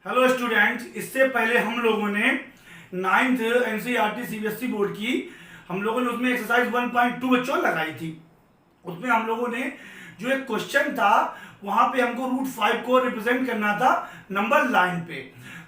Hello students, इससे पहले हम लोगों ने नाइन्थ एनसीईआरटी सीबीएसई बोर्ड की हम लोगों ने उसमें एक्सरसाइज 1.2 बच्चों लगाई थी। उसमें हम लोगों ने जो एक क्वेश्चन था वहां पे हमको रूट 5 को रिप्रेजेंट करना था नंबर लाइन पे।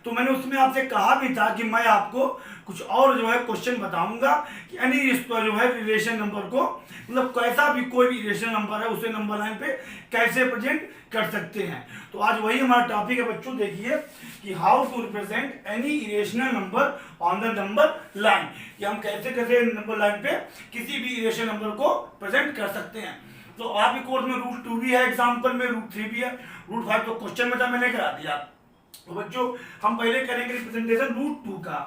तो मैंने उसमें आपसे कहा भी था कि मैं आपको कुछ और जो है क्वेश्चन बताऊंगा कि एनी जो है रिलेशन नंबर को, मतलब कैसा भी कोई भी रिलेशन नंबर है उसे नंबर लाइन पे कैसे प्रेजेंट कर सकते हैं। तो आज वही हमारा टॉपिक है बच्चों। देखिए कि how to represent any irrational number on the number line, कि हम कैसे कैसे नंबर लाइन पे किसी भी इरेशनल नंबर को प्रेजेंट कर सकते हैं। तो आपके कोर्स में रूट 2 भी है, एग्जाम्पल में रूट 3 भी है, रूट 5 तो क्वेश्चन में था मैंने करा दिया। तो बच्चों हम पहले करेंगे रिप्रेजेंटेशन रूट 2 का।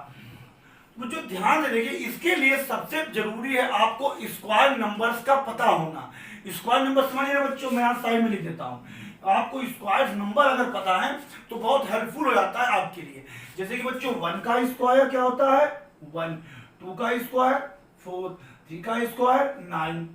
बच्चों ध्यान से देखिए, इसके लिए सबसे जरूरी है आपको स्क्वायर नंबर्स का पता होना। स्क्वायर नंबर समझिए ना बच्चों, मैं यहाँ साइड में लिख देता हूँ। आपको स्क्वायर नंबर अगर पता है तो बहुत हेल्पफुल हो जाता है आपके लिए। जैसे कि बच्चों 1 का स्क्वायर क्या होता है 1, 2 का स्क्वायर 4, 3 का स्क्वायर 9।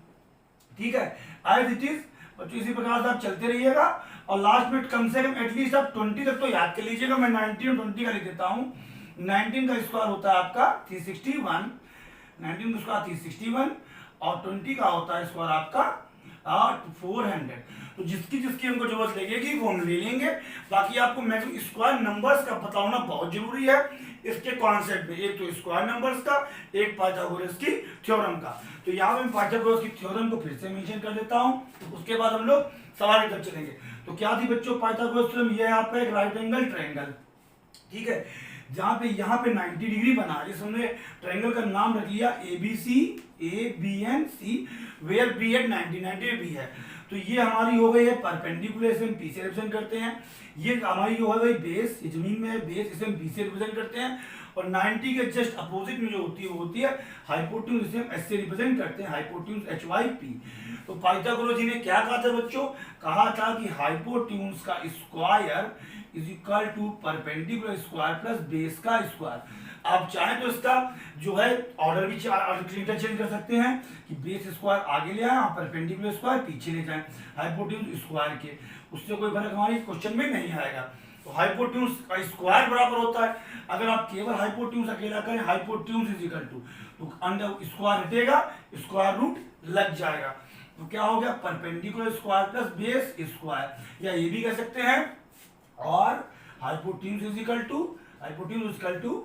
ठीक है, एज इट इज बच्चों इसी प्रकार से आप चलते रहिएगा और लास्ट में कम से कम एटलीस्ट आप 20 तक तो याद कर लीजिएगा। मैं 19 और 20 का लिख देता हूँ। 19 का स्क्वायर होता है आपका 361, 19 का स्क्वायर 361 और 20 का होता है स्क्वायर आपका 400। तो जिसकी जिसकी हमको जरूरत लगेगी वो हम ले लेंगे। बाकी आपको मैक्सिमम स्क्वायर नंबर्स का पता होना बहुत जरूरी है इसके कॉन्सेप्ट में। एक तो स्क्वायर नंबर्स का, एक पाइथागोरस की थ्योरम का। तो यहाँ पे मैं पाइथागोरस की थ्योरम को फिर से मेंशन कर देता हूँ, उसके बाद हम लोग सवाल की तरफ चलेंगे। तो क्या थी बच्चों पाइथागोरस थ्योरम? ये है आपका एक राइट एंगल ट्रायंगल। ठीक है, जहाँ पे यहाँ पे 90 डिग्री बना, इस हमने ट्रायंगल का नाम रख लिया ABC, ABNC, where B at 90 B है। तो ये हमारी हो गई है परपेंडिकुलर, इसे हम पी से रिप्रेजेंट करते हैं। ये हमारी हो गई बेस, ये जमीन में है बेस, इसे हम बी से रिप्रेजेंट करते हैं। और 90 के जस्ट अपोजिट में जो होती है वो होती है हाइपोटेन्यूज, इसे हम एस से रिप्रेजेंट करते हैं, हाइपोटेन्यूज HYP। तो पाइथागोरस जी ने क्या कहा था बच्चों? कहा था कि हाइपोटेन्यूज का square is equal to perpendicular square plus base का स्क्वायर। आप चाहें तो इसका जो है ऑर्डर भी इंटरचेंज कर सकते हैं कि बेस स्क्वायर आगे ले आए, परपेंडिकुलर स्क्वायर पीछे ले जाएं हाइपोटेन्यूज स्क्वायर के। उससे कोई फर्क हमारे क्वेश्चन में नहीं आएगा। तो हाइपोटेन्यूज का स्क्वायर बराबर होता है, अगर आप केवल हाइपोटेन्यूज अकेला करें हाइपोटेन्यूज इज इक्वल टू, तो अंडर स्क्वायर हटेगा, स्क्वायर रूट लग जाएगा। तो क्या हो गया? Perpendicular square plus base square, या ये भी कह सकते हैं। और hypotenuse is equal to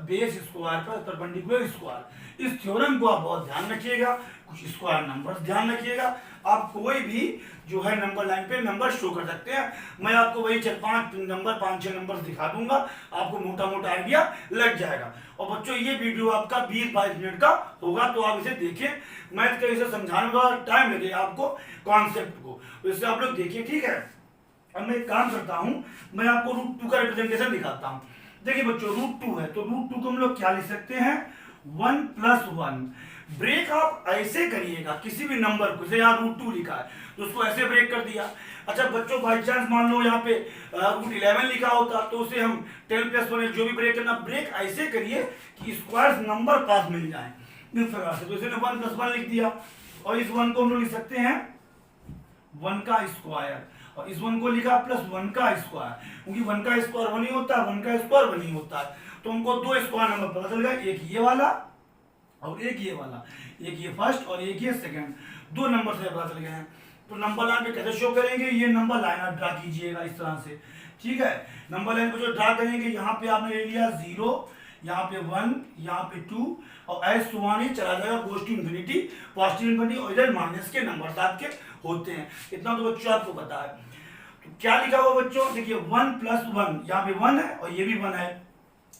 base square पर परपेंडिकुलर स्क्वायर। इस थ्योरम को आप बहुत ध्यान रखिएगा, कुछ स्क्वायर नंबर्स ध्यान रखिएगा। आप कोई भी जो है नंबर लाइन पे नंबर शो कर सकते हैं। मैं आपको वही 4-5 नंबर 5-6 नंबर दिखा दूंगा, आपको मोटा मोटा आइडिया लग जाएगा। और बच्चों ये वीडियो आपका 20-22 मिनट का होगा, तो आप इसे देखें। मैथ का इसे समझाने का टाइम लगेगा आपको कॉन्सेप्ट को, तो इसे आप लोग देखिए। ठीक है, अब मैं एक काम करता हूं, मैं आपको रूट 2 का रिप्रेजेंटेशन दिखाता हूं। देखिए बच्चों रूट 2 है, तो रूट 2 को हम लोग क्या लिख सकते हैं 1 + 1। ब्रेक आप ऐसे करिएगा किसी भी नंबर को, जैसे यहाँ रूट 2 लिखा है तो उसको ऐसे ब्रेक कर दिया। अच्छा बच्चों बाई चांस मान लो यहाँ पे रूट 11 लिखा होता तो उसे हम 10 + 1 जो भी ब्रेक करना, ब्रेक ऐसे करिए कि स्क्वायर नंबर पास मिल जाए इस प्रकार से। तो इसे 1 + 1 लिख दिया, और इस 1 को हम लोग लिख सकते हैं 1 का स्क्वायर, और इस 1 को लिखा प्लस 1 का स्क्वायर, क्योंकि 1 का स्क्वायर 1 ही होता है, 1 का स्क्वायर 1 ही होता है। तो हमको दो स्क्वायर नंबर पता चल गया, एक ये वाला और एक ये वाला, एक ये फर्स्ट और एक ये सेकंड, दो नंबर से पता चल गए हैं। तो नंबर लाइन पे कैसे शो करेंगे? ये नंबर लाइन आप ड्रा कीजिएगा इस तरह से। ठीक है, नंबर लाइन को जो ड्रा करेंगे, यहाँ पे आपने ले लिया 0, यहाँ पे 1, यहाँ पे 2, और एस सुवानी चला जाएगा goes to infinity, positive infinity, और इधर माइनस के नंबर आपके होते हैं। इतना तो बच्चों आपको पता है। तो क्या लिखा हुआ बच्चों? देखिए 1 + 1, यहाँ पे 1 है और ये भी 1 है,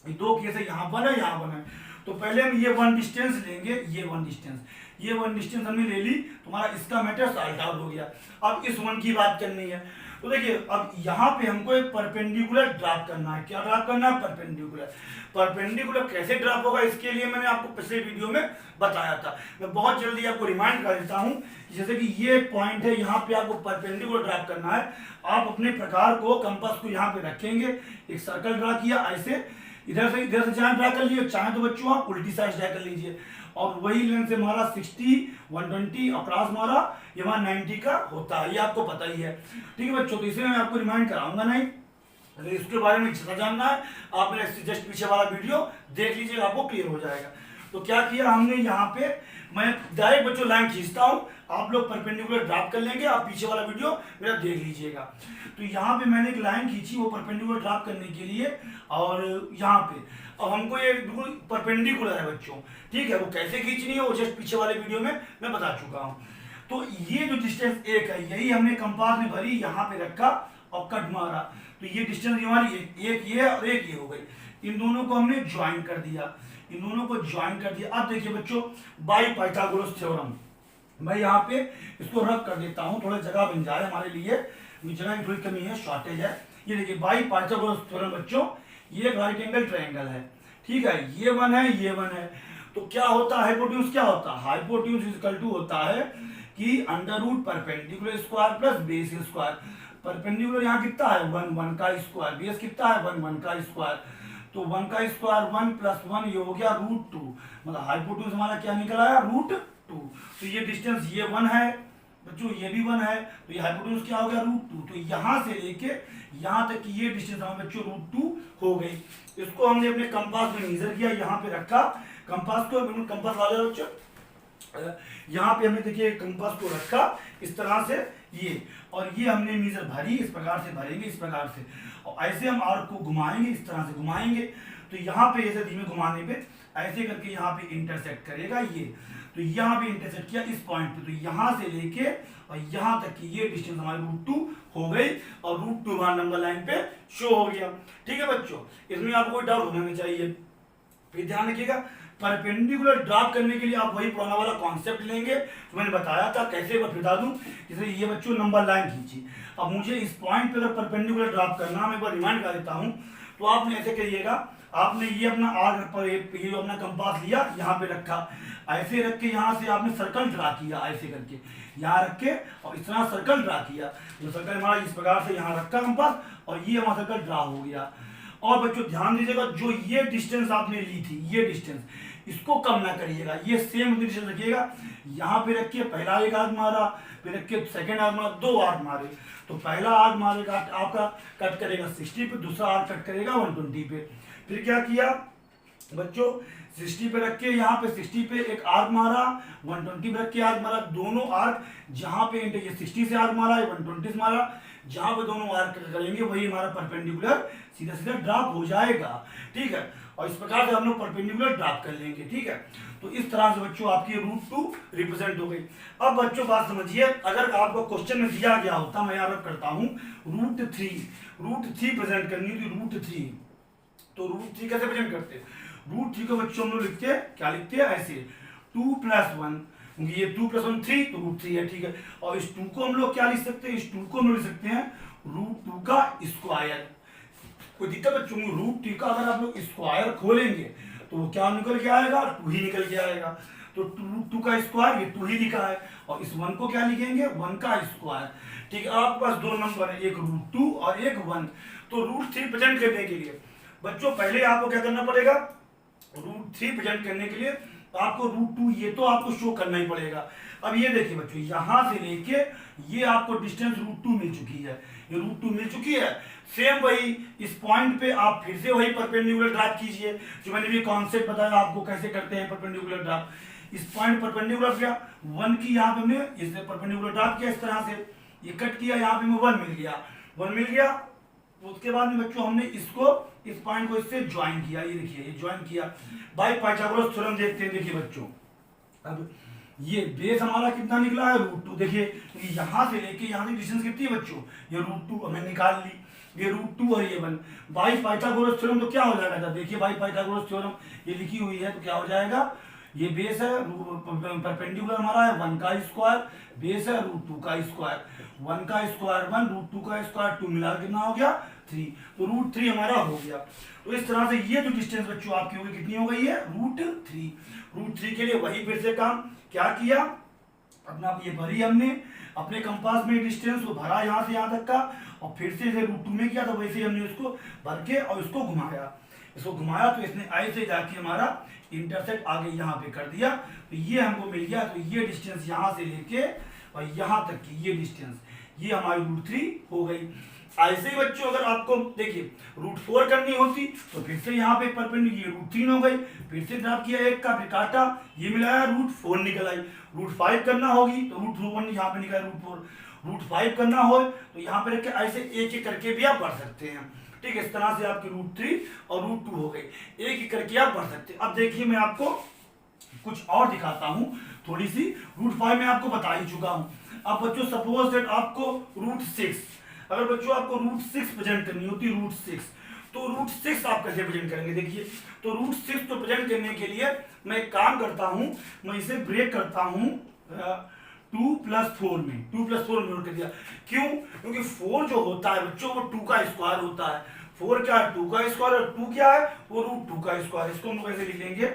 ये दो केस है, यहाँ 1 है यहाँ 1 है। तो पहले हम ये 1 डिस्टेंस लेंगे, ये 1 डिस्टेंस, ये 1 डिस्टेंस हमने ले ली, तुम्हारा इसका मैटर सॉल्व आउट हो गया। अब इस 1 की बात करनी है, तो देखिए अब यहाँ पे हमको एक परपेंडिकुलर ड्रॉप करना है। क्या ड्रॉप करना है? परपेंडिकुलर। परपेंडिकुलर कैसे ड्रॉप होगा इसके लिए मैंने आपको पिछले वीडियो में बताया था। मैं बहुत जल्दी आपको रिमाइंड कर देता हूँ। जैसे कि ये पॉइंट है, यहाँ पे आपको परपेंडिकुलर ड्रॉप करना है। आप अपने प्रकार को, कंपास को यहाँ पे रखेंगे, एक सर्कल ड्रा किया ऐसे, इधर से चाहे ड्रा कर लिए, चाहे तो बच्चों आप उल्टी साइड ड्रा कर लीजिए, और वही लेंथ से मारा 60, 120 और क्रॉस मारा, ये वहां 90 का होता है, ये आपको पता ही है। ठीक है बच्चों, तो इसे मैं आपको रिमाइंड कराऊंगा नहीं। अगर इसके बारे में ज़्यादा जानना है आप मेरा जस्ट पीछे वाला वीडियो देख लीजिएगा, आपको क्लियर हो जाएगा। तो क्या किया हमने यहाँ पे, मैं डायरेक्ट बच्चों लाइन खींचता हूँ, आप लोग परपेंडिकुलर ड्रॉप कर लेंगे, आप पीछे वाला वीडियो मेरा देख लीजिएगा। तो यहाँ पे मैंने एक लाइन खींची वो परपेंडिकुलर ड्रॉप करने के लिए, और यहाँ पे अब हमको ये बिल्कुल परपेंडिकुलर है बच्चों, ठीक है। वो कैसे खींचनी है वो जस्ट पीछे वाले वीडियो में मैं बता चुका हूँ। तो ये जो डिस्टेंस एक है यही हमने कंपास में भरी, यहाँ पे रखा और कट मारा, तो ये डिस्टेंस हमारी एक ये और एक ये हो गई। इन दोनों को हमने ज्वाइन कर दिया, इन दोनों को ज्वाइन कर दिया। अब देखिए बच्चों, बाई पाइथागोरस थ्योरम, मैं यहाँ पे इसको रब कर देता हूँ, थोड़ा जगह बन जाए हमारे लिए, जगह की थोड़ी कमी है, शॉर्टेज है। ये देखिए बाई पाइथागोरस थ्योरम बच्चों, ये राइट एंगल ट्रायंगल है, ठीक है। ये वन है, ये वन है, तो क्या होता है हाइपोटेन्यूज, क्या होता है हाइपोटेन्यूज इक्वल टू होता है कि under root perpendicular square plus base square. Perpendicular यहाँ कितना है 1 1 का स्क्वायर, बेस कितना है 1 1 का स्क्वायर, तो 1 का स्क्वायर 1 प्लस 1 ये हो गया √2, मतलब हाइपोटेन्यूज हमारा क्या निकल आया √2। तो ये डिस्टेंस ये 1 है बच्चों, ये भी 1 है, तो ये हाइपोटेन्यूज क्या हो गया √2। तो यहाँ से लेके यहाँ तक की ये डिस्टेंस हमारे बच्चों √2 हो गई। इसको हमने अपने कंपास में मेजर किया, यहाँ पे रखा कंपास को, बिल्कुल कंपास वाले बच्चों, यहाँ पे हमने देखिए कंपास को रखा इस तरह से ये, और ये हमने मीजर भरी, इस प्रकार से भरेंगे, इस प्रकार से, और ऐसे हम आर्क को घुमाएंगे, इस तरह से घुमाएंगे। तो यहाँ पे ऐसे धीमे घुमाने पे ऐसे करके यहाँ पे इंटरसेक्ट करेगा ये, तो यहाँ पे इंटरसेक्ट किया इस पॉइंट पे, तो यहाँ से लेके और यहाँ तक की ये डिस्टेंस हमारी √2 हो गई, और √2 हमारा नंबर लाइन पे शो हो गया, ठीक है बच्चों। इसमें आपको कोई डाउट होना नहीं चाहिए। फिर ध्यान रखिएगा, परपेंडिकुलर ड्रॉप करने के लिए आप वही पुराना वाला कॉन्सेप्ट लेंगे जो मैंने बताया था, कैसे मैं बता दूं। जैसे ये बच्चों नंबर लाइन खींची, अब मुझे इस पॉइंट पे अगर परपेंडिकुलर ड्रॉप करना, मैं एक बार रिमाइंड कर देता हूं, तो आपने ऐसे करिएगा, आपने ये अपना आर्क पर ये जो अपना कंपास लिया यहाँ पे रखा, ऐसे रख के यहाँ से आपने सर्कल ड्रा किया, ऐसे करके यहाँ रख के और इस तरह सर्कल ड्रा किया, जो सर्कल हमारा इस प्रकार से यहाँ रखा कंपास, और ये हमारा सर्कल ड्रा हो गया। और बच्चों ध्यान दीजिएगा, जो ये डिस्टेंस आपने ली थी, ये डिस्टेंस, इसको कम ना करिएगा, ये सेम डिस्टेंस रखिएगा। यहाँ पे रखिए, पहला एक आर्क मारा, फिर रखिए सेकंड आर्क मारा, 2 आर्क मारे, तो पहला आर्क मारेगा आपका कट करेगा 60 पे, दूसरा आर्क कट करेगा 120 पे। फिर क्या किया बच्चों, 60 पे रख के यहाँ पे 60 पे एक आर्क मारा, 120 पे रख के आर्क मारा, दोनों आर्क जहाँ पे ये 60 से आर्क मारा, 120 से मारा, जहाँ पे दोनों आर्क करेंगे वही हमारा परपेंडिकुलर सीधा सीधा ड्रॉप हो जाएगा, ठीक है। और इस प्रकार से हम लोग परपेंडिकुलर ड्रॉप कर लेंगे, ठीक है। तो इस तरह से बच्चों आपकी √2 रिप्रेजेंट हो गई। अब बच्चों बात समझिए, अगर आपको क्वेश्चन में दिया गया होता, मैं यहाँ करता हूँ √3 प्रेजेंट करनी थी, √3, तो √3 कैसे प्रेजेंट करते, √3 को बच्चों हम लोग लिखते हैं, क्या लिखते हैं ऐसे 2 + 1, क्योंकि ये 2 + 1 3, तो √3 है, ठीक है। और इस 2 को हम लोग क्या लिख सकते हैं, इस 2 को हम लोग लिख सकते हैं √2 का स्क्वायर। कोई दिक्कत बच्चों, √2 का अगर आप लोग स्क्वायर खोलेंगे तो वो क्या निकल के आएगा, 2 ही निकल के आएगा। तो √2 का स्क्वायर, ये 2 ही लिखा है, और इस 1 को क्या लिखेंगे 1 का स्क्वायर, ठीक है। आपके पास 2 नंबर है, एक √2 और एक 1। तो √3 प्रेजेंट करने के लिए बच्चों पहले आपको क्या करना पड़ेगा, √3 प्रेजेंट करने के लिए आपको √2 ये तो आपको शो करना ही पड़ेगा। अब ये देखिए बच्चों, यहाँ से लेके ये आपको डिस्टेंस √2 मिल चुकी है, ये √2 मिल चुकी है। सेम वही इस पॉइंट पे आप फिर से वही परपेंडिकुलर ड्रॉप कीजिए, जो मैंने भी कॉन्सेप्ट बताया आपको कैसे करते हैं परपेंडिकुलर ड्रॉप। इस पॉइंट परपेंडिकुलर किया 1 की, यहाँ पे हमने इससे परपेंडिकुलर ड्रॉप किया इस तरह से, ये कट किया, यहाँ पे हमें 1 मिल गया, 1 मिल गया। तो उसके बाद में बच्चों हमने इसको, इस पॉइंट को इससे ज्वाइन किया, ये देखिए ये ज्वाइन किया बाय पाइथागोरस थ्योरम। देखते हैं, देखिए बच्चों, अब ये बेस हमारा कितना निकला है √2, देखिए यहाँ से लेके यहाँ की डिस्टेंस कितनी है बच्चों, ये √2 हमें निकाल ली, ये √2 और ये 1 बाय पाइथागोरस थ्योरम। तो क्या हो जाएगा, देखिए बाय पाइथागोरस थ्योरम ये लिखी हुई है, तो क्या हो जाएगा, ये बेस है, परपेंडिकुलर हमारा है 1 का स्क्वायर, बेस है √2 का स्क्वायर, 1 का स्क्वायर 1, √2 का स्क्वायर 2 मिला कितना हो गया 3, तो √3 हमारा हो गया। तो इस तरह से ये जो डिस्टेंस बच्चों आपकी होगी कितनी हो गई है √3। √3 के लिए वही फिर से काम क्या किया, अपना ये भरी हमने अपने कंपास में डिस्टेंस को भरा यहाँ से यहाँ तक का, और फिर से √2 में किया, तो वैसे हमने उसको भर के और इसको घुमाया, तो इसने ऐसे जाके हमारा इंटरसेक्ट आगे यहाँ पे कर दिया, तो ये हमको मिल गया। तो ये डिस्टेंस यहाँ से लेके और यहाँ तक की ये डिस्टेंस ये हमारी √3 हो गई। ऐसे ही बच्चों अगर आपको देखिए √4 करनी होती तो फिर से यहाँ पे परपेंडिकुलर √3 हो गई, फिर से ड्रॉप किया एक का, फिर काटा, ये मिलाया √4 निकल आई। √5 करना होगी तो √1 यहाँ पे निकला √4, √5 करना हो तो यहाँ पे रख के ऐसे एक एक करके भी आप बढ़ सकते हैं। ठीक है, इस तरह से आपकी √3 और √2 हो गई, एक एक करके आप बढ़ सकते हैं। अब देखिए मैं आपको कुछ और दिखाता हूँ, थोड़ी सी √5 में आपको बता ही चुका हूँ। अब बच्चों सपोज दैट आपको √6, अगर बच्चों आपको √6 प्रेजेंट करनी होती √6, तो √6 आप कैसे प्रेजेंट करेंगे? देखिए तो √6 को प्रेजेंट करने के लिए मैं एक काम करता हूं, मैं इसे ब्रेक करता हूं 2+4 में, 2+4 में नोट कर दिया। क्यों? क्योंकि 4 जो होता है बच्चों वो 2 का स्क्वायर होता है। 4 क्या है? 2 का स्क्वायर, और 2 क्या है? वो √2 का स्क्वायर। इसको हम कैसे लिख लेंगे?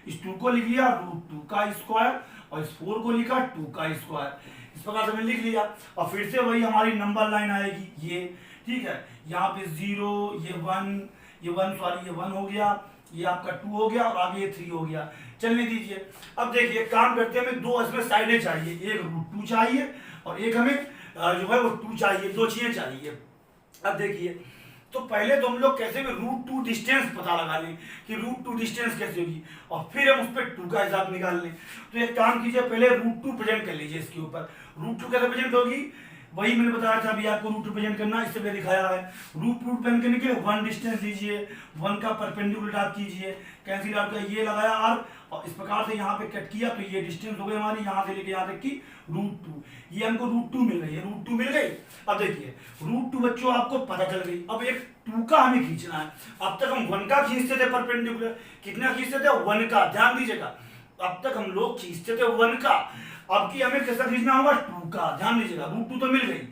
इस 2 को लिख लिया √2 का स्क्वायर और इस 4 को लिखा 2 का स्क्वायर। इस प्रकार से मैंने लिख लिया और फिर से वही हमारी नंबर लाइन आएगी ये। ठीक है, यहाँ पे 0, ये 1 हो गया, ये आपका 2 हो गया और आगे ये 3 हो गया। चलने दीजिए। अब देखिए काम करते हैं, हमें दो इसमें साइडें चाहिए, एक √2 चाहिए और एक हमें जो है वो 2 चाहिए, दो चीजें चाहिए। अब देखिए तो पहले तो हम लोग कैसे भी √2 डिस्टेंस पता लगा लें कि √2 डिस्टेंस कैसे होगी और फिर हम उस पर 2 का हिसाब निकाल लें। तो एक काम कीजिए, पहले √2 प्रेजेंट कर लीजिए इसके ऊपर। √2 कैसे प्रेजेंट होगी? वही मैंने बताया था अभी आपको √2 प्रेजेंट करना, इससे पहले दिखाया है। √2 प्रेजेंट करने के लिए 1 डिस्टेंस लीजिए, 1 का परपेंडिकुलर आप कीजिए, कैंसिल आपका ये लगाया और इस प्रकार से यहाँ पे कट किया तो ये डिस्टेंस हो गई हमारी यहाँ से लेके यहाँ तक की √2। ये हमको √2 मिल गई है, √2 मिल गई। अब देखिए √2 बच्चों आपको पता चल गई। अब एक 2 का हमें खींचना है। अब तक हम 1 का खींचते थे परपेंडिकुलर, कितना खींचते थे? 1 का। ध्यान दीजिएगा, अब तक हम लोग खींचते थे 1 का, अब की हमें कैसा खींचना होगा? 2 का। ध्यान दीजिएगा, √2 तो मिल गई,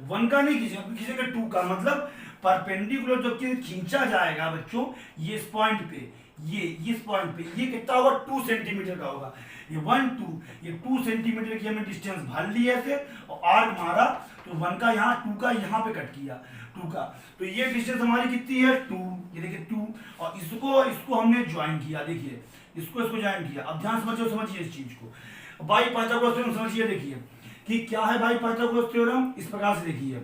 1 का नहीं खींचेगा, खींचेंगे 2 का। मतलब परपेंडिकुलर जो कि खींचा जाएगा बच्चों ये इस पॉइंट पे, ये इस पॉइंट पे, ये कितना होगा? 2 सेंटीमीटर का होगा। ये 1 2, ये 2 सेंटीमीटर की हमने डिस्टेंस भर ली ऐसे और आर्क मारा तो 1 का यहाँ, 2 का यहाँ पे कट किया 2 का। तो ये डिस्टेंस हमारी कितनी है? 2। ये देखिए 2 और इसको हमने ज्वाइन किया। देखिए इसको ज्वाइन किया। अब ध्यान समझिए इस चीज को। बाई पाइथागोरस थ्योरम समझिए, देखिए कि क्या है बाई पाइथागोरस थ्योरम। इस प्रकार से देखिए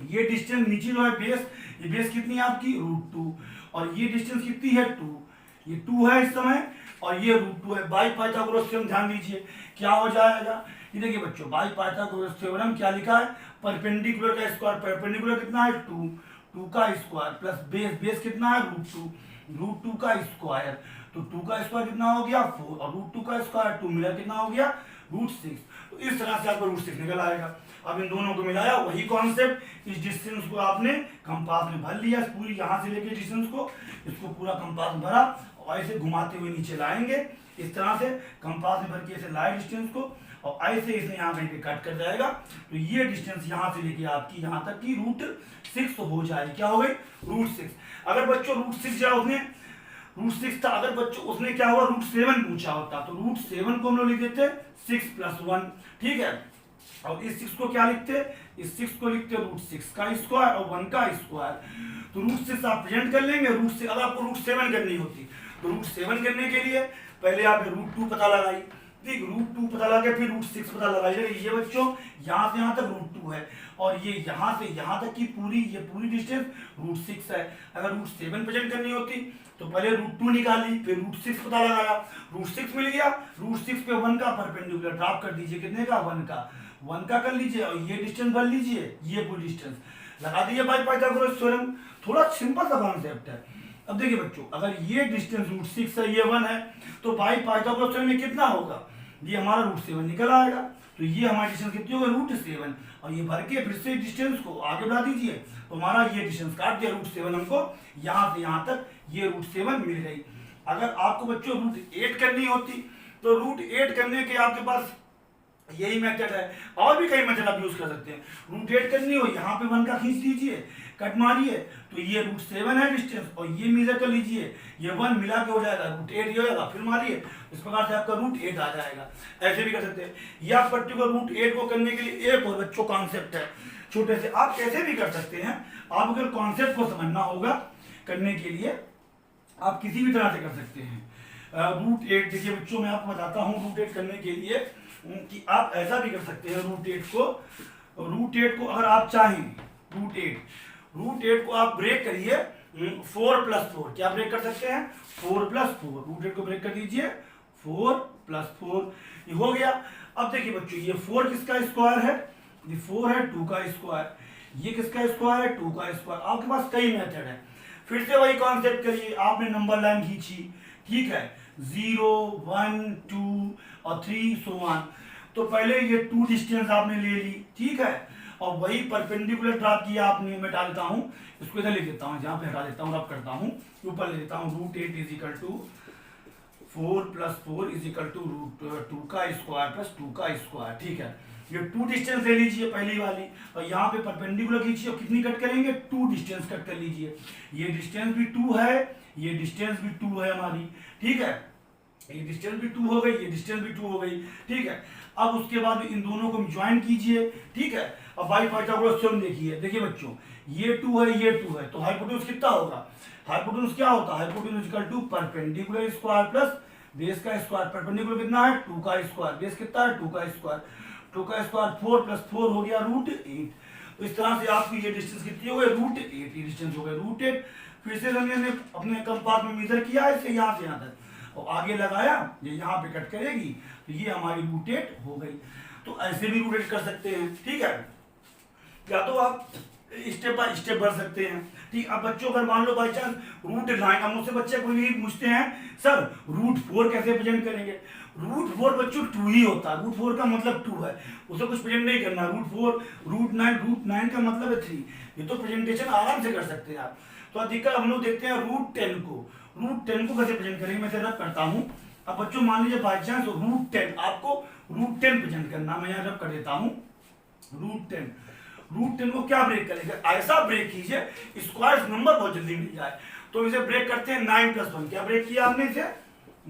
ये डिस्टेंस नीचे जो है बेस, ये बेस कितनी है आपकी? √2 और ये डिस्टेंस कितनी है? 2। ये 2 है इस समय और ये √2 है। बाई पाइथागोरस थ्योरम ध्यान दीजिए क्या हो जाएगा। ये देखिए बच्चों बाई पाइथागोरस थ्योरम क्या लिखा है? परपेंडिकुलर का स्क्वायर, परपेंडिकुलर कितना है? 2 का स्क्वायर प्लस बेस कितना है? √2 का स्क्वायर। तो 2 का स्क्वायर कितना हो गया? 4 और √2 का स्क्वायर 2 मिला कितना हो गया? √6। तो इस तरह से आपका √6 निकल आएगा। अब इन दोनों को मिलाया, वही कॉन्सेप्ट, इस डिस्टेंस को आपने कंपास में भर लिया, पूरी यहाँ से लेके डिस्टेंस को, इसको पूरा कंपास में भरा और ऐसे घुमाते हुए नीचे लाएंगे। इस तरह से कंपास में भर के ऐसे लाए डिस्टेंस को और ऐसे इसे यहाँ कहीं पे कट कर जाएगा। तो ये डिस्टेंस यहाँ से लेके आपकी यहाँ तक की √6 हो जाएगी। क्या हो गई? √6। अगर बच्चों √6 जाओ उसने √6 था, अगर बच्चों उसने क्या हुआ? √7 पूछा होता तो √7 को हम लोग लिख देते 6 + 1। ठीक है, और इस 6 को क्या लिखते? इस 6 को लिखते √6 का स्क्वायर और 1 का स्क्वायर। तो √6 आप प्रेजेंट कर लेंगे। √6 अगर आपको √7 करनी होती तो √7 करने के लिए पहले आप √2 पता लगाई, ठीक, √2 पता लगा फिर √6 पता लगाइए। ये बच्चों यहाँ से यहाँ तक √2 है और ये यहाँ से यहाँ तक की ये पूरी डिस्टेंस √6 है। अगर √7 प्रेजेंट करनी होती तो पहले √2 निकाली, फिर √6 पता लगाया, √6 मिल गया, √6 पे 1 का परपेंडिकुलर ड्रॉप कर दीजिए, कितने का? 1 का कर लीजिए और ये डिस्टेंस भर लीजिए, ये पूरी डिस्टेंस लगा दीजिए बाई पाइथागोरस थ्योरम। थोड़ा सिंपल सा कॉन्सेप्ट है। अब देखिए बच्चों अगर ये डिस्टेंस √6 है, ये 1 है, तो बाई पाइथागोरस थ्योरम में कितना होगा? ये हमारा √7 निकल आएगा। तो ये हमारी डिस्टेंस कितनी होगी? √7 और ये भर के फिर से डिस्टेंस को आगे बढ़ा दीजिए तो हमारा ये डिस्टेंस काट दिया √7 हमको यहाँ से यहाँ तक ये √7 मिल गई। अगर आपको बच्चों √8 करनी होती तो √8 करने के आपके पास यही मेथड है, और भी कई मेथड आप यूज कर सकते हैं। √8 करनी हो यहाँ पे 1 का खींच लीजिए, कट मारिए तो ये √7 है डिस्टेंस और ये मेजर कर लीजिए, ये 1 मिला के हो जाएगा √8 ही हो जाएगा, फिर मारिए, इस प्रकार से आपका √8 आ जाएगा। ऐसे भी कर सकते हैं। या पर्टिकुलर √8 को करने के लिए एक और बच्चों कॉन्सेप्ट है छोटे से, आप कैसे भी कर सकते हैं। आप अगर कॉन्सेप्ट को समझना होगा करने के लिए आप किसी भी तरह से कर सकते हैं। √8 देखिए बच्चों मैं आपको बताता हूँ √8 करने के लिए कि आप ऐसा भी कर सकते हैं √8 को √8 को अगर आप चाहें, √8 को आप ब्रेक करिए 4+4, क्या ब्रेक कर सकते हैं 4+4, √8 को ब्रेक कर दीजिए 4+4, ये हो गया। अब देखिए बच्चों, ये 4 किसका स्क्वायर है, ये 4 है 2 का स्क्वायर, ये किसका स्क्वायर है 2 का स्क्वायर। आपके पास कई मेथड है, फिर से वही कॉन्सेप्ट करिए, आपने नंबर लाइन खींची, ठीक है 0 1 2 और 3 सो ऑन, तो पहले ये 2 डिस्टेंस आपने ले ली, ठीक है, और वही परपेंडिकुलर ड्रॉ किया आपने। मैं डालता हूं इसको, इधर लिख देता हूं, जहां पे हटा देता हूं, रब करता हूं, ऊपर ले देता हूं √8 is equal to 4+4 is equal to √2 का स्क्वायर प्लस 2 का स्क्वायर, ठीक है। ये 2 डिस्टेंस ले लीजिए पहली वाली, और यहाँ पे परपेंडिकुलर खींचिए, और कितनी कट करेंगे 2 डिस्टेंस कट कर लीजिए। ये डिस्टेंस भी 2 है, ये डिस्टेंस भी 2 है हमारी, ठीक है, ये डिस्टेंस भी 2 हो गई, ये डिस्टेंस भी 2 हो गई, ठीक है। अब उसके बाद इन दोनों को ज्वाइन कीजिए, ठीक है। अब बाई पाइथागोरस थ्योरम देखिए, देखिए बच्चों, ये 2 है, ये 2 है, तो हाइपोटेन्यूज कितना होगा, हाइपोटेन्यूज क्या होता है, hypotenuse equal to perpendicular square plus base का स्क्वायर। परपेंडिकुलर कितना है 2 का स्क्वायर, बेस कितना है 2 का स्क्वायर, 2 का स्क्वायर 4+4 हो गया √8। तो इस तरह से आपकी ये डिस्टेंस कितनी हो गई √8, ये डिस्टेंस हो गया √8। फिर से हमने अपने कंपास में मेजर किया है, इसे यहाँ से यहाँ तक, और आगे लगाया, ये यहाँ पे कट करेगी, तो ये हमारी √8 हो गई। तो ऐसे भी √8 कर सकते हैं, ठीक है, या तो आप स्टेप बाय स्टेप बढ़ सकते हैं, ठीक। अब बच्चों अगर मान लो बाई चांस √9, अब मुझसे बच्चे कोई भी पूछते हैं सर √4 कैसे प्रेजेंट करेंगे, √4 बच्चों 2 ही होता है, √4 का मतलब 2 है, उसे कुछ प्रेजेंट नहीं करना। √4 √9 का मतलब है 3, ये तो प्रेजेंटेशन आराम से कर सकते हैं आप। तो अधिकतर हम लोग देखते हैं √10 को, √10 को कैसे प्रेजेंट करेंगे, मैं रब करता हूँ। अब बच्चों मान लीजिए बाई चांस √10, आपको √10 प्रेजेंट करना, मैं यहाँ रब कर देता हूँ √10 को क्या ब्रेक करेंगे, ऐसा ब्रेक कीजिए स्क्वायर नंबर बहुत जल्दी मिल जाए। तो इसे ब्रेक करते हैं 9+1, क्या ब्रेक किया हमने इसे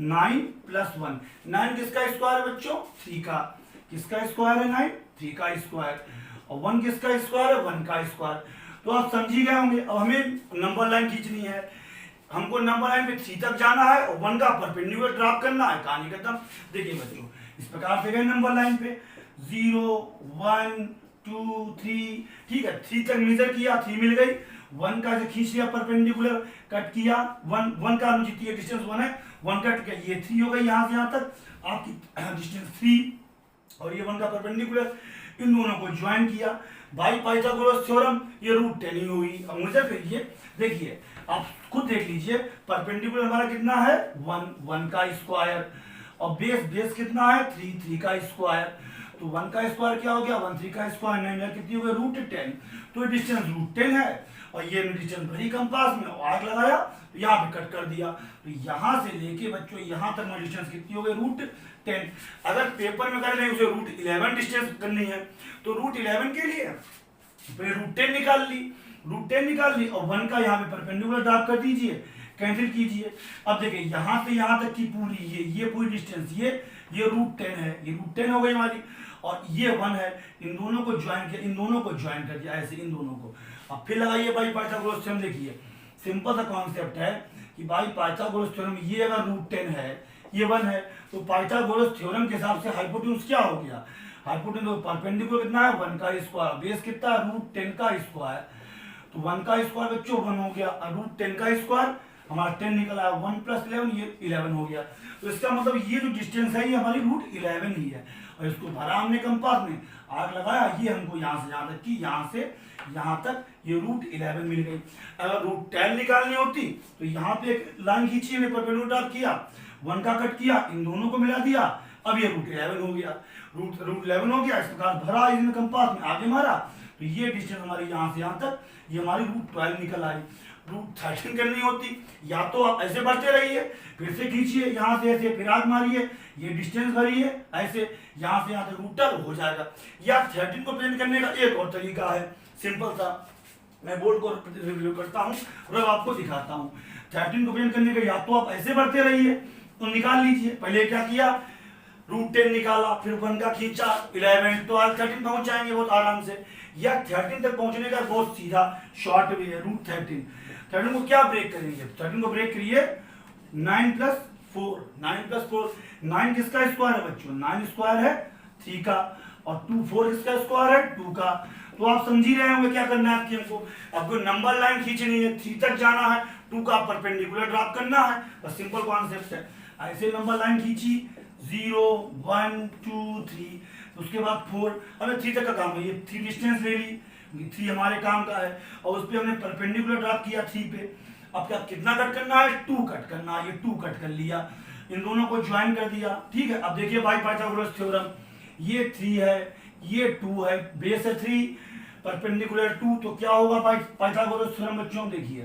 9+1, 9 किसका स्क्वायर है बच्चों 3 का, किसका स्क्वायर है 9 3 का स्क्वायर, और 1 किसका स्क्वायर है 1 का स्क्वायर। तो आप समझ ही गए होंगे। अब हमें नंबर लाइन खींचनी है, हमको नंबर लाइन पे 3 तक जाना है और 1 का परपेंडिकुलर ड्रॉप करना है, कहानी खत्म। देखिए बच्चों इस प्रकार से गए नंबर लाइन पे 0 1 2 3, ठीक है, 3 तक मेजर किया, 3 मिल गई, 1 का जो खींच लिया परपेंडिकुलर, कट किया, 1 का जितनी डिस्टेंस 1 है 1 कट किया, ये 3 हो गई, यहाँ से यहाँ तक आपकी डिस्टेंस 3, और ये 1 का परपेंडिकुलर, इन दोनों को ज्वाइन किया बाई पाइथागोरस थ्योरम, ये √10 ही हुई। अब मुझे करिए, देखिए आप खुद देख लीजिए, परपेंडिकुलर हमारा कितना है 1 का स्क्वायर, और बेस कितना है 3 का स्क्वायर, तो 1 का स्क्वायर क्या हो गया 1 3 का स्क्वायर, 9 कितनी हो गई √10, तो डिस्टेंस √10 है, और ये डिस्टेंस भरी कंपास में आग लगाया, तो यहाँ पे कट कर दिया, तो यहाँ से लेके बच्चों यहाँ तक डिस्टेंस कितनी हो गई √10। अगर पेपर में कर रहे हैं उसे √11 डिस्टेंस करनी है, तो √11 के लिए फिर √10 निकाल ली, और 1 का यहाँ पे परपेंडिकुलर ड्रॉप कर दीजिए, कैंसिल कीजिए। अब देखिए यहाँ से यहाँ तक की पूरी ये पूरी डिस्टेंस ये √10 है, ये √10 हो गई हमारी, और ये 1 है, इन दोनों को ज्वाइन किया, इन दोनों को ज्वाइन कर दिया ऐसे, इन दोनों को। अब फिर लगाइए बाई पाइथागोरस थ्योरम, देखिए सिंपल सा कॉन्सेप्ट है कि बाई पाइथागोरस थ्योरम, ये अगर √10 है, ये 1 है, तो पाइथागोरस थ्योरम के हिसाब से हाइपोटेन्यूज क्या हो गया, हाइपोटेन्यूज परपेंडिकुलर कितना है 1 का स्क्वायर, बेस कितना है √10 का स्क्वायर, तो 1 का स्क्वायर बच्चों 1 हो गया, √10 का स्क्वायर हमारा 10 निकला, 1 + 11 ये 11 हो गया। तो इसका मतलब ये जो डिस्टेंस है ये हमारी √11 ही है, और इसको भरा हमने कंपास में, आग लगाया, ये हमको यहाँ से यहाँ तक की, यहाँ से यहाँ तक ये √11 मिल गई। अगर √10 निकालनी होती तो यहाँ पे एक लाइन खींची, परपेंडिकुलर ड्रॉप किया, 1 का कट किया, इन दोनों को मिला दिया, अब ये √11 हो गया, √11 हो गया, इस प्रकार भरा इसमें कंपास में, आगे मारा, तो ये डिस्टेंस हमारी यहाँ से यहाँ तक, ये हमारी √12 निकल आई। √13 करनी होती, या तो आप ऐसे बढ़ते रहिए, फिर से खींचिए यहाँ से ऐसे, फिर आग मारिए, ये डिस्टेंस भरिए ऐसे, यहाँ से यहाँ तक √12 हो जाएगा। या 13 को प्रिंट करने का एक और तरीका है, सिंपल सा, मैं बोर्ड को रिव्यू करता हूँ और आपको दिखाता हूँ। 13 को प्रिंट करने का या तो आप ऐसे बढ़ते रहिए, तो निकाल लीजिए, पहले क्या किया √10 निकाला, फिर 1 का खींचा, 11 12 13 पहुंच जाएंगे बहुत आराम से। या 13 तक पहुंचने का बहुत सीधा शॉर्ट वे है √13 को क्या ब्रेक करेंगे, 13 को ब्रेक करिए 9+4, 9 किसका स्क्वायर है बच्चों 9 स्क्वायर है 3 का, और 2 4 किसका स्क्वायर है 2 का। तो आप समझ ही रहे होंगे क्या करना है आपको नंबर लाइन खींचनी है, 3 तक जाना है, 2 का परपेंडिकुलर ड्रॉप करना है, बस सिंपल कॉन्सेप्ट है। ऐसे नंबर लाइन खींची 0 1 2 3, उसके बाद 4, हमें 3 तक का काम है, ये 3 डिस्टेंस ले ली, 3 हमारे काम का है और उस पर हमने परपेंडिकुलर ड्रॉप किया 3 पे। अब क्या कितना कट करना है 2 कट करना है, ये 2 कट कर लिया, इन दोनों को ज्वाइन कर दिया, ठीक है। अब देखिए बाई पाइथागोरस थ्योरम, ये 3 है, ये 2 है, बेस है 3, परपेंडिकुलर 2, तो क्या होगा पाइथागोरस थ्योरम बच्चों, देखिए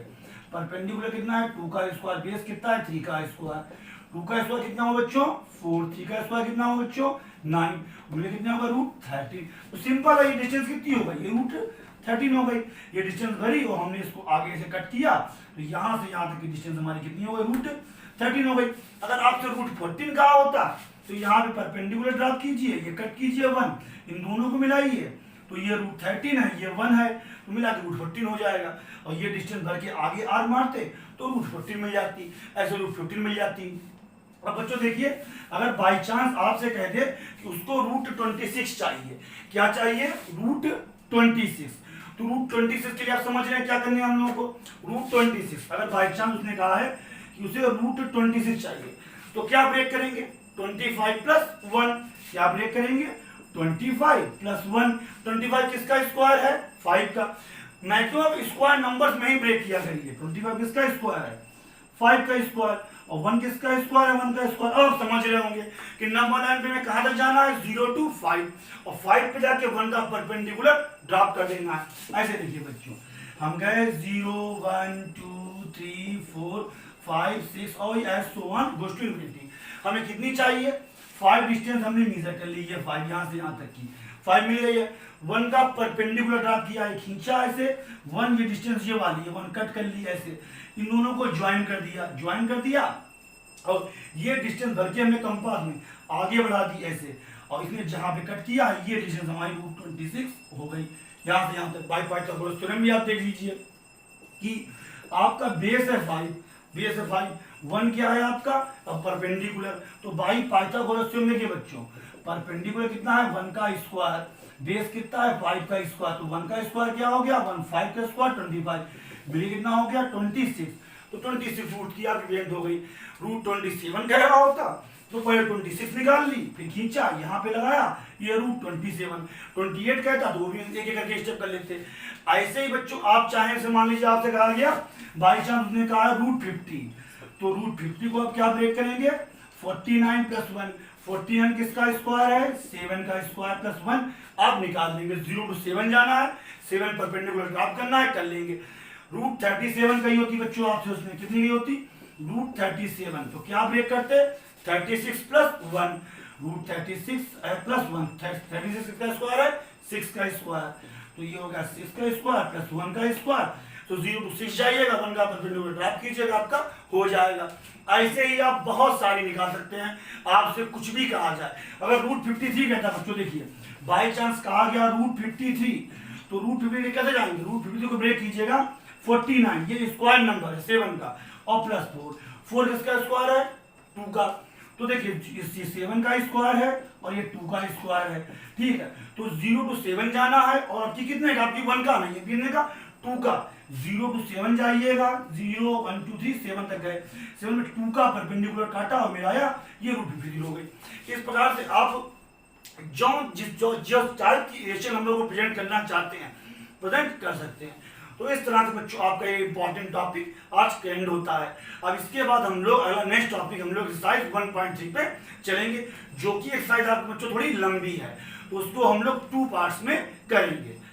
परपेंडिकुलर कितना है 2 का स्क्वायर, बेस कितना है 3 का स्क्वायर, 2 का स्क्वायर कितना होगा बच्चों 4, 3 का स्क्वायर कितना होगा बच्चों 9, बोले कितना होगा √13। तो सिंपल है, ये डिस्टेंस कितनी हो गई, ये √13 हो गई, ये डिस्टेंस भरी और हमने इसको आगे से कट किया, तो यहाँ से यहाँ तक की डिस्टेंस हमारी कितनी हो गई √13 हो गई। अगर आपसे √14 कहा होता तो यहाँ पे परपेंडिकुलर ड्रॉप कीजिए, ये कट कीजिए 1, इन दोनों को मिलाइए, तो ये √13 है, ये 1 है, तो मिला के √14 हो जाएगा, और ये डिस्टेंस भर के आगे r मारते तो √14 मिल जाती, ऐसे √15 मिल जाती। अब बच्चों देखिए, अगर बाई चांस आपसे कह दे कि उसको √26 चाहिए, क्या चाहिए √26, तो √26 के लिए आप समझ रहे हैं क्या करने हम लोगों को, √26 अगर बाई चांस उसने कहा है कि उसे √26 चाहिए, तो क्या ब्रेक करेंगे 25 + 1, क्या ब्रेक करेंगे 25 + 1, 25 किसका स्क्वायर है 5 का, मैक्सिमम स्क्वायर नंबर्स में ही ब्रेक किया करिए, 25 किसका स्क्वायर है 5 का स्क्वायर, और 1 किसका स्क्वायर है 1 का स्क्वायर। अब समझ रहे होंगे कि नंबर लाइन पे में कहां तक जाना है 0 to 5, और 5 पे जाके 1 का परपेंडिकुलर ड्रॉप कर देना है। ऐसे देखिए बच्चों, हम गए 0 1 2 3 4 5 6 और so on goes to infinity. हमें कितनी चाहिए 5 डिस्टेंस हमने मेजर कर ली है, 5 यहाँ से यहाँ तक की 5 मिल गई है, 1 का परपेंडिकुलर ड्रॉप किया है, खींचा ऐसे 1, ये डिस्टेंस ये वाली है 1 कट कर ली ऐसे, इन दोनों को ज्वाइन कर दिया और ये डिस्टेंस भर के हमने कंपास में आगे बढ़ा दी ऐसे, और इसने जहां पे कट किया ये डिस्टेंस हमारी √26 हो गई, यहाँ से यहाँ तक। बाई पाइथागोरस थ्योरम भी आप देख लीजिए कि आपका बेस है 5, 1 क्या है आपका अब परपेंडिकुलर, तो बाई पाइथागोरस थ्योरम देखिए बच्चों, परपेंडिकुलर कितना है 1 का स्क्वायर, बेस कितना है 5 का स्क्वायर, तो 1 का स्क्वायर क्या हो गया 1, 5 का स्क्वायर 25, बिली कितना हो गया 26, तो 26 रूट की आपकी लेंथ हो गई, √27 कह रहा होता तो पहले 26 निकाल ली, फिर खींचा यहाँ पे लगाया ये √27, 28 कहता तो वो भी एक एक करके स्टेप कर लेते। ऐसे ही बच्चों आप चाहें से मान लीजिए आपसे कहा गया बाई चांस उसने कहा √50, तो √50 को आप क्या ब्रेक करेंगे 49 + 1, 49 किसका स्क्वायर है 7 का स्क्वायर + 1, आप निकाल लेंगे 0 to 7 जाना है, 7 परपेंडिकुलर ड्रॉप करना है, कर लेंगे। √37 कही होती बच्चों आपसे, उसमें कितनी गई होती √37, तो क्या ब्रेक करते 36 + 1, √36 + 1, 36 किसका स्क्वायर है 6 का स्क्वायर, तो ये होगा 6 का स्क्वायर + 1 का स्क्वायर, तो 0 to 6 जाइएगा, 1 का परपेंडिकुलर ड्रॉप कीजिएगा, आपका हो जाएगा। ऐसे ही आप बहुत सारी निकाल सकते हैं, आपसे कुछ भी कहा जाए। अगर √53 कहता बच्चों देखिए बाई चांस कहा गया √53, तो √53 कैसे जाएंगे, √53 को ब्रेक कीजिएगा 49, ये स्क्वायर नंबर है 7 का, और +4, 4 किसका स्क्वायर है 2 का, तो देखिए 7 का स्क्वायर है और ये 2 का स्क्वायर है, ठीक है। तो 0 to 7 जाना है, और आपकी कितने का आपकी 1 का नहीं है, कितने का 2 का, 0 to 7 जाइएगा, 0 1 2 3 7 तक गए, 7 में 2 का परपेंडिकुलर काटा और मिलाया, ये √53 हो गई। इस प्रकार से आप जो टाइप की इक्वेशन हम लोग को प्रेजेंट करना चाहते हैं प्रेजेंट कर सकते हैं। तो इस तरह से बच्चों आपका ये इंपॉर्टेंट टॉपिक आज का एंड होता है। अब इसके बाद हम लोग अगला नेक्स्ट टॉपिक हम लोग एक्सरसाइज 1.3 पे चलेंगे, जो कि एक्सरसाइज आपको बच्चों थोड़ी लंबी है, तो उसको हम लोग 2 पार्ट्स में करेंगे।